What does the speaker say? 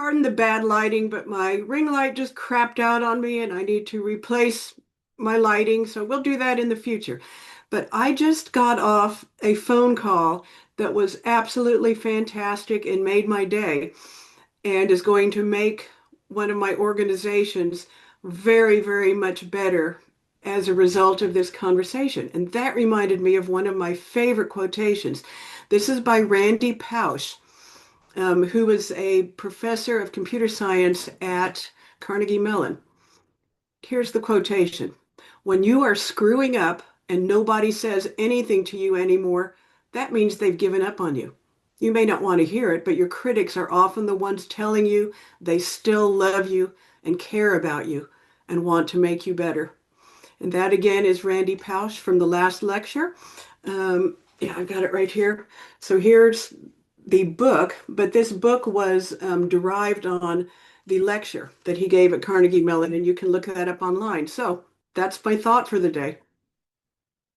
Pardon the bad lighting, but my ring light just crapped out on me and I need to replace my lighting. So we'll do that in the future. But I just got off a phone call that was absolutely fantastic and made my day and is going to make one of my organizations very, very much better as a result of this conversation. And that reminded me of one of my favorite quotations. This is by Randy Pausch, who was a professor of computer science at Carnegie Mellon. Here's the quotation. When you are screwing up and nobody says anything to you anymore, that means they've given up on you. You may not want to hear it, but your critics are often the ones telling you they still love you and care about you and want to make you better. And that again is Randy Pausch from the last lecture. Yeah, I've got it right here. So here's the book, but this book was derived on the lecture that he gave at Carnegie Mellon, and you can look that up online. So that's my thought for the day.